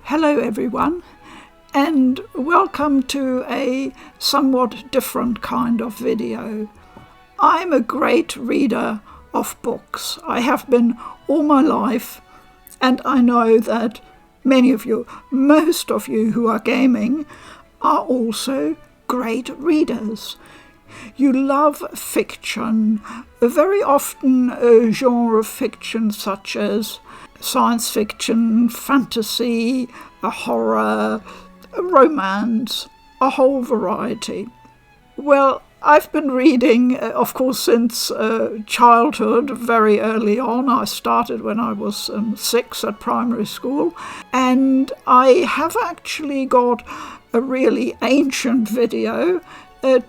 Hello everyone, and welcome to a somewhat different kind of video. I'm a great reader of books. I have been all my life, and I know that many of you, most of you who are gaming, are also great readers. You love fiction, very often a genre of fiction such as science fiction, fantasy, a horror, a romance, a whole variety. Well, I've been reading, of course, since childhood, very early on. I started when I was 6 at primary school, and I have actually got a really ancient video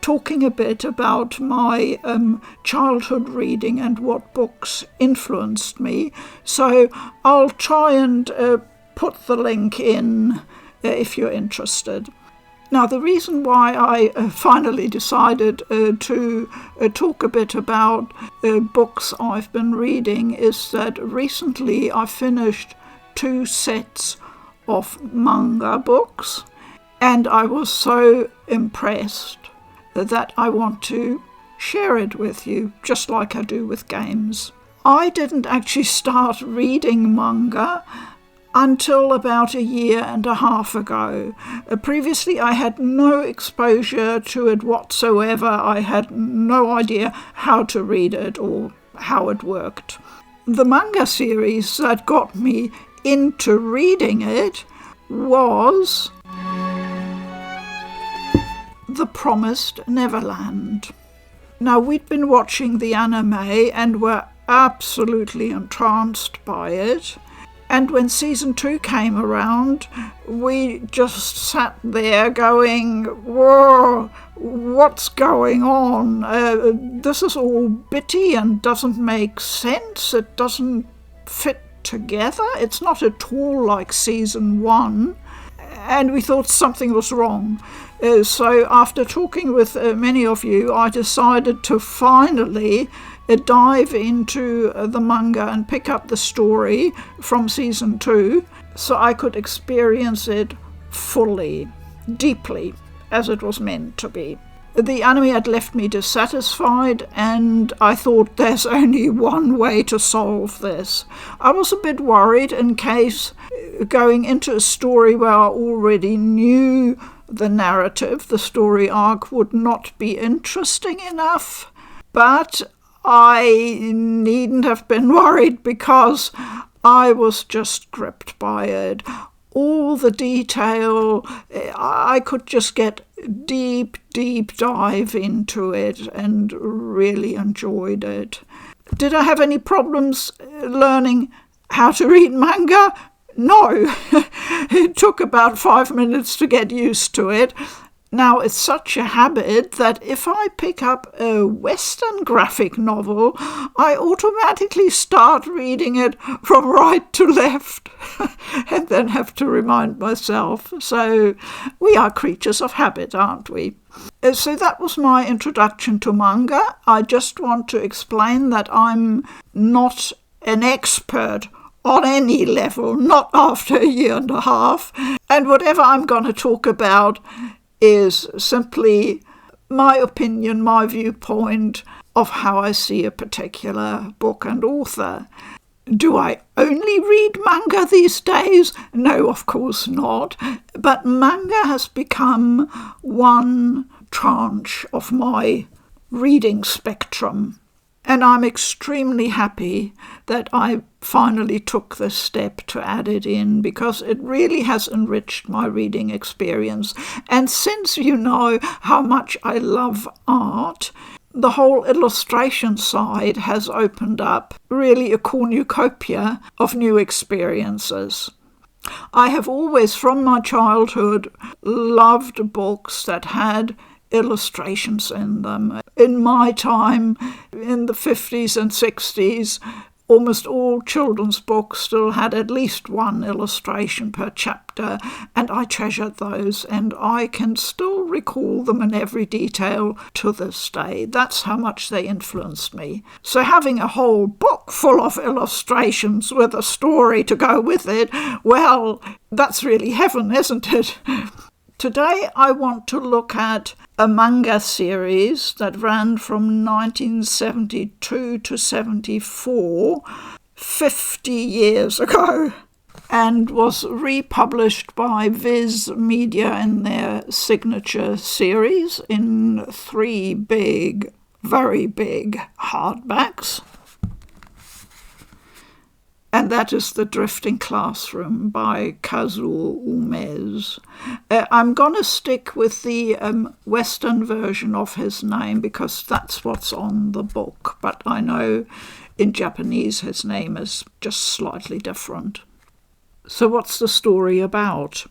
talking a bit about my childhood reading and what books influenced me. So I'll try and put the link in if you're interested. Now, the reason why I finally decided to talk a bit about books I've been reading is that recently I finished 2 sets of manga books, and I was so impressed that I want to share it with you, just like I do with games. I didn't actually start reading manga until about 1.5 years ago. Previously I had no exposure to it whatsoever. I had no idea how to read it or how it worked. The manga series that got me into reading it was The Promised Neverland. Now, we'd been watching the anime and were absolutely entranced by it. And when season 2 came around, we just sat there going, whoa, what's going on? This is all bitty and doesn't make sense. It doesn't fit together. It's not at all like season 1. And we thought something was wrong. So after talking with many of you, I decided to finally dive into the manga and pick up the story from season 2 so I could experience it fully, deeply, as it was meant to be. The anime had left me dissatisfied, and I thought there's only one way to solve this. I was a bit worried in case going into a story where I already knew the narrative, the story arc, would not be interesting enough. But I needn't have been worried because I was just gripped by it. All the detail, I could just get deep dive into it and really enjoyed it. Did I have any problems learning how to read manga? No. It took about 5 minutes to get used to it. Now, it's such a habit that if I pick up a Western graphic novel, I automatically start reading it from right to left and then have to remind myself. So we are creatures of habit, aren't we? So that was my introduction to manga. I just want to explain that I'm not an expert on any level, not after 1.5 years. And whatever I'm going to talk about is simply my opinion, my viewpoint of how I see a particular book and author. Do I only read manga these days? No, of course not. But manga has become one tranche of my reading spectrum. And I'm extremely happy that I finally took this step to add it in, because it really has enriched my reading experience. And since you know how much I love art, the whole illustration side has opened up really a cornucopia of new experiences. I have always, from my childhood, loved books that had illustrations in them. In my time, in the 50s and 60s, almost all children's books still had at least one illustration per chapter, and I treasured those, and I can still recall them in every detail to this day. That's how much they influenced me. So having a whole book full of illustrations with a story to go with it, well, that's really heaven, isn't it? Today I want to look at a manga series that ran from 1972 to 74, 50 years ago, and was republished by VizMedia in their signature series in 3 big, very big hardbacks. And that is The Drifting Classroom by Kazuo Umezz. I'm going to stick with the Western version of his name because that's what's on the book. But I know in Japanese his name is just slightly different. So what's the story about?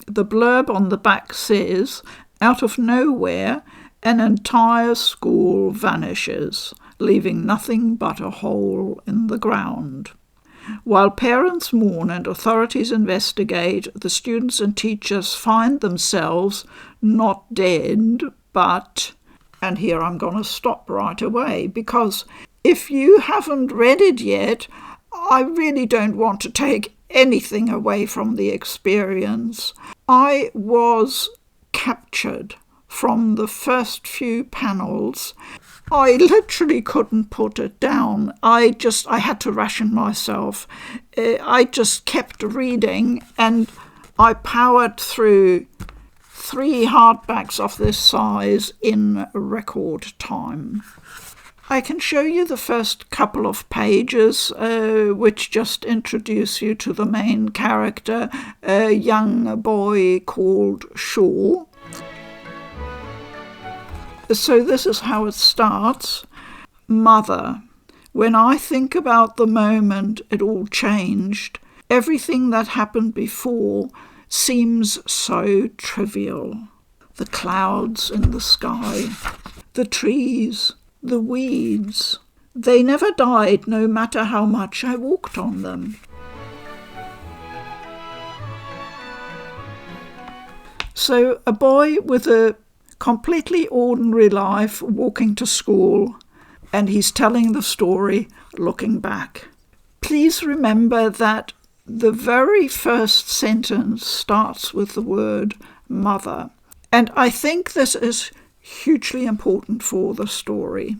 The blurb on the back says, "Out of nowhere, an entire school vanishes, leaving nothing but a hole in the ground. While parents mourn and authorities investigate, the students and teachers find themselves not dead, but..." And here I'm going to stop right away, because if you haven't read it yet, I really don't want to take anything away from the experience. I was captured from the first few panels. I literally couldn't put it down. I had to ration myself. I just kept reading, and I powered through 3 hardbacks of this size in record time. I can show you the first couple of pages, which just introduce you to the main character, a young boy called Shaw. So this is how it starts. "Mother, when I think about the moment it all changed, everything that happened before seems so trivial. The clouds in the sky, the trees, the weeds, they never died no matter how much I walked on them." So a boy with a completely ordinary life, walking to school, and he's telling the story looking back. Please remember that the very first sentence starts with the word mother, and I think this is hugely important for the story,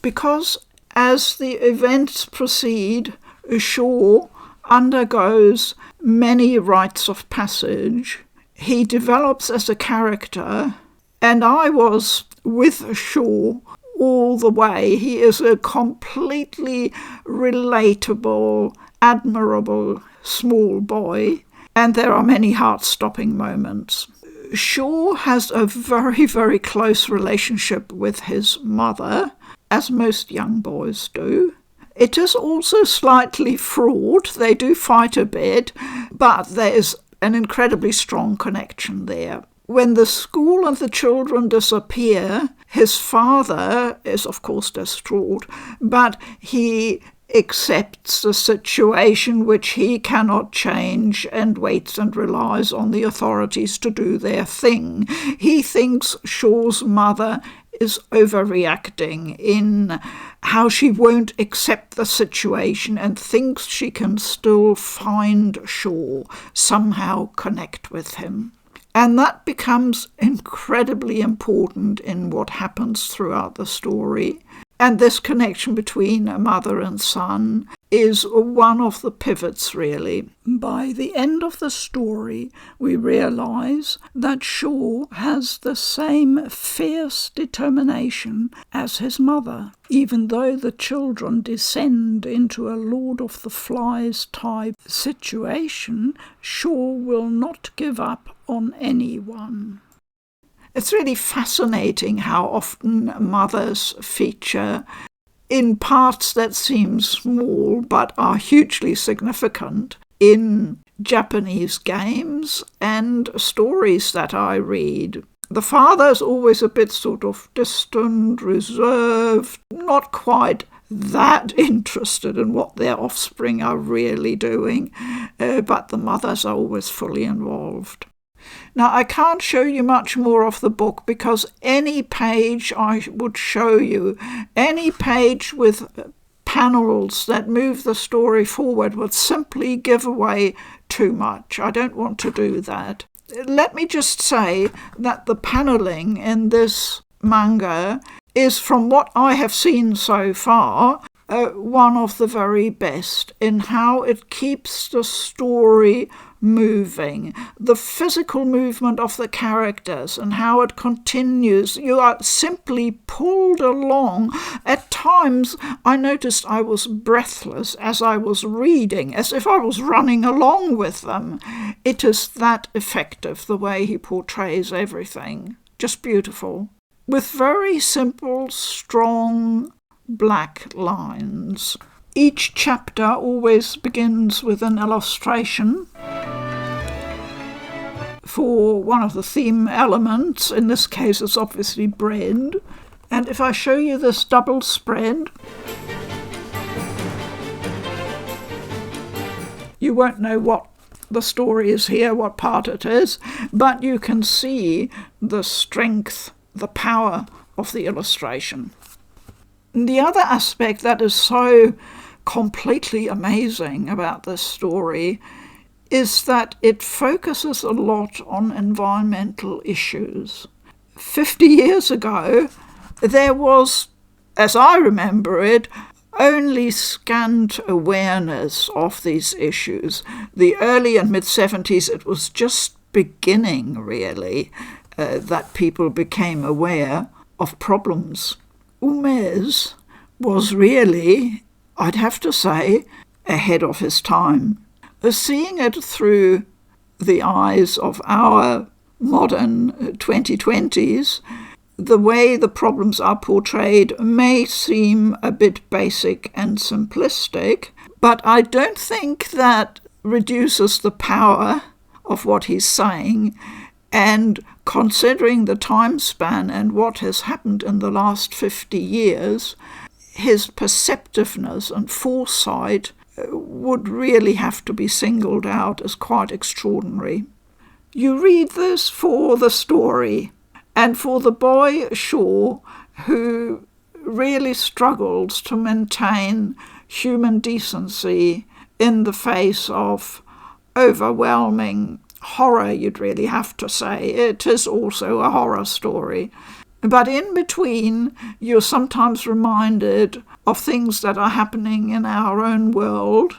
because as the events proceed, Shaw undergoes many rites of passage. He develops as a character, and I was with Shaw all the way. He is a completely relatable, admirable small boy, and there are many heart-stopping moments. Shaw has a very, very close relationship with his mother, as most young boys do. It is also slightly fraught. They do fight a bit, but there is an incredibly strong connection there. When the school and the children disappear, his father is, of course, distraught, but he accepts the situation which he cannot change and waits and relies on the authorities to do their thing. He thinks Shaw's mother is overreacting in how she won't accept the situation and thinks she can still find Shaw, somehow connect with him. And that becomes incredibly important in what happens throughout the story. And this connection between a mother and son is one of the pivots, really. By the end of the story, we realise that Shaw has the same fierce determination as his mother. Even though the children descend into a Lord of the Flies type situation, Shaw will not give up on anyone. It's really fascinating how often mothers feature in parts that seem small but are hugely significant in Japanese games and stories that I read. The father's always a bit sort of distant, reserved, not quite that interested in what their offspring are really doing, but the mothers are always fully involved. Now, I can't show you much more of the book because any page I would show you, any page with panels that move the story forward would simply give away too much. I don't want to do that. Let me just say that the paneling in this manga is, from what I have seen so far, one of the very best in how it keeps the story moving. The physical movement of the characters and how it continues. You are simply pulled along. At times, I noticed I was breathless as I was reading, as if I was running along with them. It is that effective, the way he portrays everything. Just beautiful. With very simple, strong, black lines. Each chapter always begins with an illustration for one of the theme elements. In this case, it's obviously bread. And if I show you this double spread, you won't know what the story is here, what part it is, but you can see the strength, the power of the illustration. The other aspect that is so completely amazing about this story is that it focuses a lot on environmental issues. 50 years ago, there was, as I remember it, only scant awareness of these issues. The early and mid-70s, it was just beginning, really, that people became aware of problems. Umezz was really, I'd have to say, ahead of his time. Seeing it through the eyes of our modern 2020s, the way the problems are portrayed may seem a bit basic and simplistic, but I don't think that reduces the power of what he's saying. And considering the time span and what has happened in the last 50 years, his perceptiveness and foresight would really have to be singled out as quite extraordinary. You read this for the story and for the boy Shaw, who really struggles to maintain human decency in the face of overwhelming horror, you'd really have to say. It is also a horror story. But in between, you're sometimes reminded of things that are happening in our own world,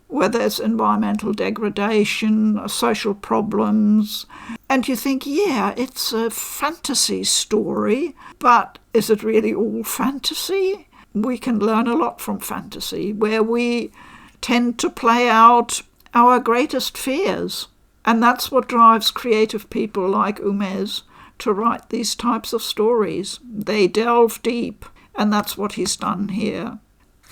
whether it's environmental degradation, social problems, and you think, yeah, it's a fantasy story, but is it really all fantasy? We can learn a lot from fantasy, where we tend to play out our greatest fears. And that's what drives creative people like Umezz to write these types of stories. They delve deep, and that's what he's done here.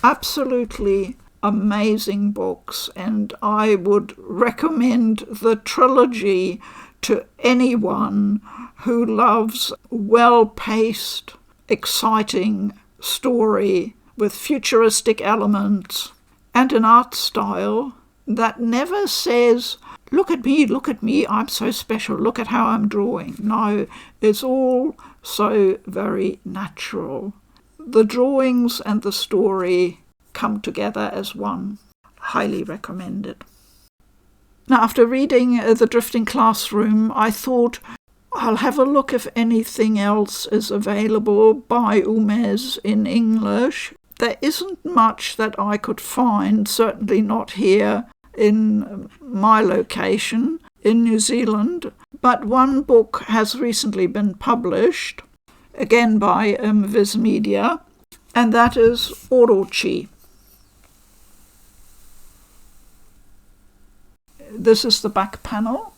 Absolutely amazing books, and I would recommend the trilogy to anyone who loves well-paced, exciting story with futuristic elements and an art style that never says, look at me, I'm so special, look at how I'm drawing. No, it's all so very natural. The drawings and the story come together as one. Highly recommended. Now, after reading The Drifting Classroom, I thought I'll have a look if anything else is available by Umezz in English. There isn't much that I could find, certainly not here in my location in New Zealand, but one book has recently been published, again by VizMedia, and that is Orochi. This is the back panel,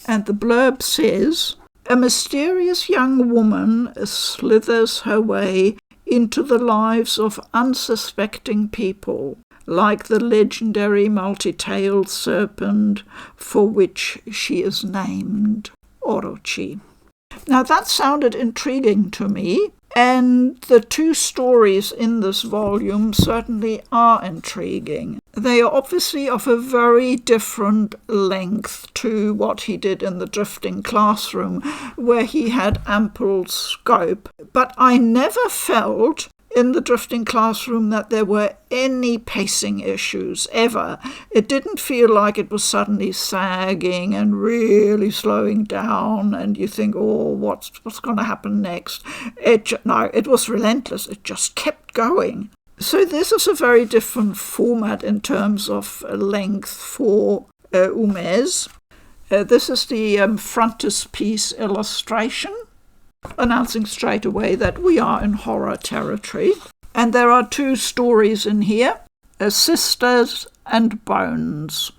and the blurb says, a mysterious young woman slithers her way into the lives of unsuspecting people, like the legendary multi-tailed serpent for which she is named Orochi. Now that sounded intriguing to me, and the two stories in this volume certainly are intriguing. They are obviously of a very different length to what he did in The Drifting Classroom, where he had ample scope. But I never felt in the drifting classroom that there were any pacing issues ever. It didn't feel like it was suddenly sagging and really slowing down and you think, oh, what's going to happen next? No, it was relentless. It just kept going. So this is a very different format in terms of length for Umezz. This is the frontispiece illustration, announcing straight away that we are in horror territory. And there are 2 stories in here, Sisters and Bones.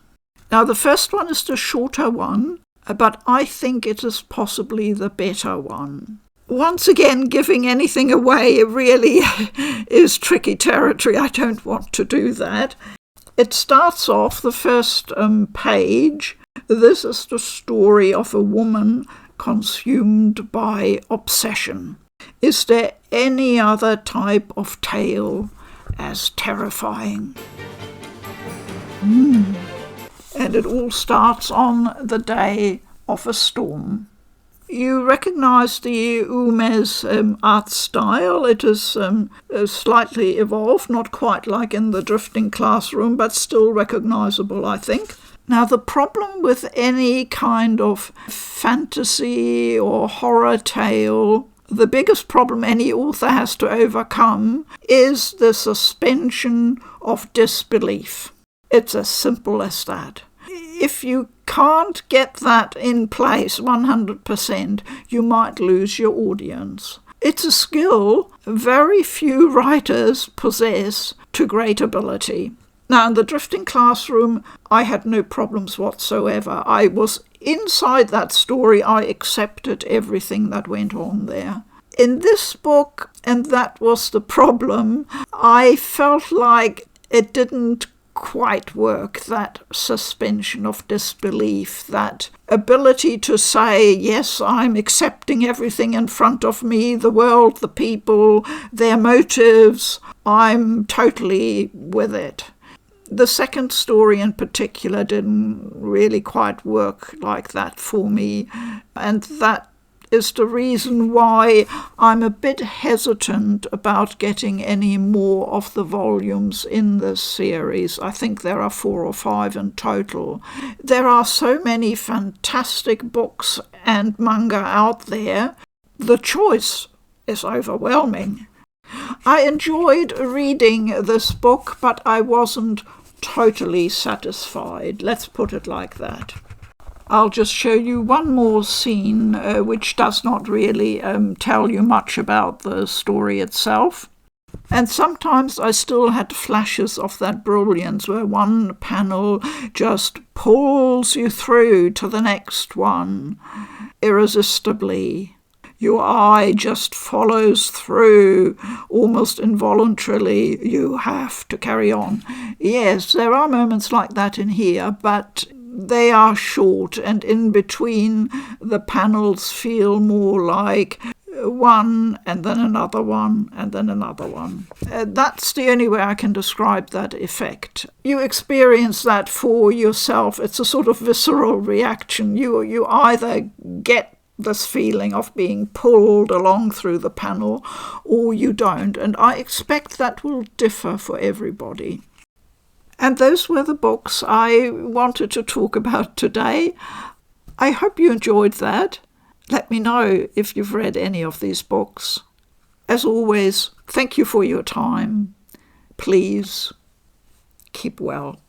Now the first one is the shorter one, but I think it is possibly the better one. Once again, giving anything away really is tricky territory. I don't want to do that. It starts off, the first page. This is the story of a woman consumed by obsession. Is there any other type of tale as terrifying? And it all starts on the day of a storm. You recognise the Umezz art style. It is slightly evolved, not quite like in the drifting classroom, but still recognisable, I think. Now, the problem with any kind of fantasy or horror tale, the biggest problem any author has to overcome is the suspension of disbelief. It's as simple as that. If you can't get that in place 100%, you might lose your audience. It's a skill very few writers possess to great ability. Now, in the drifting classroom, I had no problems whatsoever. I was inside that story. I accepted everything that went on there. In this book, and that was the problem, I felt like it didn't quite work, that suspension of disbelief, that ability to say, yes, I'm accepting everything in front of me, the world, the people, their motives, I'm totally with it. The second story in particular didn't really quite work like that for me, and that is the reason why I'm a bit hesitant about getting any more of the volumes in this series. I think there are 4 or 5 in total. There are so many fantastic books and manga out there. The choice is overwhelming. I enjoyed reading this book, but I wasn't totally satisfied. Let's put it like that. I'll just show you one more scene which does not really tell you much about the story itself. And sometimes I still had flashes of that brilliance where one panel just pulls you through to the next one irresistibly. Your eye just follows through almost involuntarily. You have to carry on. Yes, there are moments like that in here, but they are short, and in between the panels feel more like one and then another one and then another one. That's the only way I can describe that effect. You experience that for yourself. It's a sort of visceral reaction. You either get this feeling of being pulled along through the panel or you don't, and I expect that will differ for everybody. And those were the books I wanted to talk about today. I hope you enjoyed that. Let me know if you've read any of these books. As always, thank you for your time. Please keep well.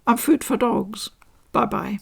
I'm Food for Dogs. Bye-bye.